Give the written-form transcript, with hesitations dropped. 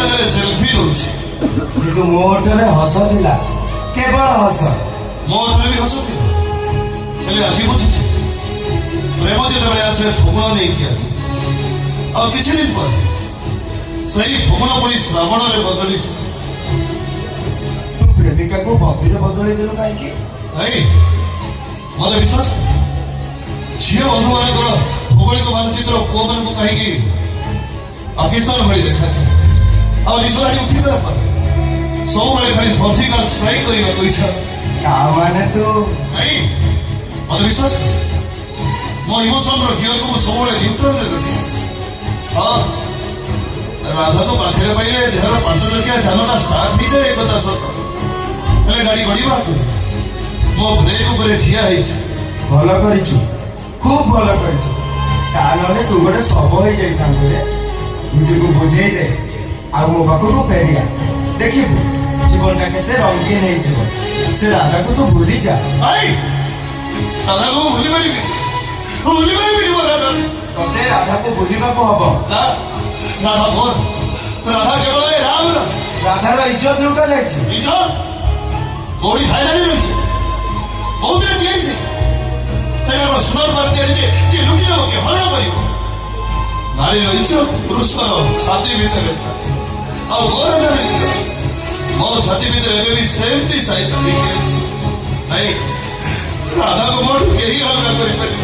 सागर selfie लौची କିନ୍ତୁ ମୋ ଓଠରେ ହସ ଥିଲା, କେବଳ ହସ। मो ओठरे भी हस थी हेले आज बुझुची प्रेम जेतबेले आसे फगुण नहीं आसे आ किछि दिन पर सही फगुण पुणी श्रावण रे बदली ତୁ ପ୍ରେମିକାକୁ ବନ୍ଧୁରେ ବଦଳେଇ ଦେଲୁ କାହିଁକି? ଭାଇ ମତେ ବିଶ୍ୱାସ ଝିଅ ବନ୍ଧୁ ମାନଙ୍କର ଭୌଗୋଳିକ ମାନଚିତ୍ର ପୁଅ ମାନଙ୍କୁ କାହିଁକି ପାକିସ୍ତାନ ଭଳି ଦେଖାଯାଏ ଆଉ ନିଶଳାଟି ଉଠିବା ପରେ ସବୁବେଳେ ଖାଲି ସର୍ଜିକାଲ ଷ୍ଟ୍ରାଇକ୍ କରିବାକୁ ଇଚ୍ଛା ତା ମାନେ ତୁ ଭାଇ ମତେ ବିଶ୍ୱାସ ମୋ ଇମୋସନର ଗିଅରକୁ ମୁଁ ସବୁବେଳେ ନ୍ୟୁଟ୍ରାଲରେ ରଖିଛି ହଁ ରାଧାକୁ ପାଖରେ ପାଇଲେ ଦେହର 5 ଚକିଆ ଯାନଟା ଷ୍ଟାର୍ଟ ହେଇଯାଏ ଏ କଥା ସତ ହେଲେ ଗାଡ଼ି ଗଡ଼ିବା ମୋ ବ୍ରେକ୍ ଉପରେ ଠିଆ ହେଇଛି। ଭଲ କରିଛୁ, ଖୁବ୍ ଭଲ କରିଛୁ। ତା ନହେଲେ ତୁ ଗୋଟେ ଶବ ହେଇଯାଇଥାନ୍ତୁ ରେ। ନିଜକୁ ବୁଝେଇ ଦେ ଆଉ ମୋ ପାଖକୁ ଫେରିଆ, ଦେଖିବୁ ଜୀବନଟା କେତେ ରଙ୍ଗୀନ ହେଇଯିବ। ସେ ରାଧାକୁ ତୁ ଭୁଲି ଯା। ଭାଇ ରାଧାକୁ ମୁଁ ଭୁଲି ପାରିବିନି ମୋ ରାଧା ତତେ ରାଧାକୁ ଭୁଲିବାକୁ ହବ। ନା ରାଧା ମୋର ରାଧା କେବଳ ଏ ରାମର ରାଧାର ଇଜ୍ଜତ ଲୁଟା ଯାଇଛି। ନିଜ କୋଉଠି ଥାଇଲାଣ୍ଡ ରହିଛି କୋଉଥିରେ ଦିଆଇଛି ସେଇଟା କଣ ସୁନ୍ଦର ପାର ତିଆରିଛି କିଏ ଲୁଟି ନେବ କିଏ ହରଣ କରିବ ନାରୀର ଇଜ୍ଜତ ପୁରୁଷର ଛାତି ଭିତରେ ଆଉ ମୋର ମୋ ଛାତି ଭିତରେ ଏବେ ବି ସେମିତି ସାହିତ୍ୟ ଦେଖି ଅଛି ନାଇଁ ରାଧାକୁ ମୋଠୁ କେହି ଅଲଗା କରିପାରିବେ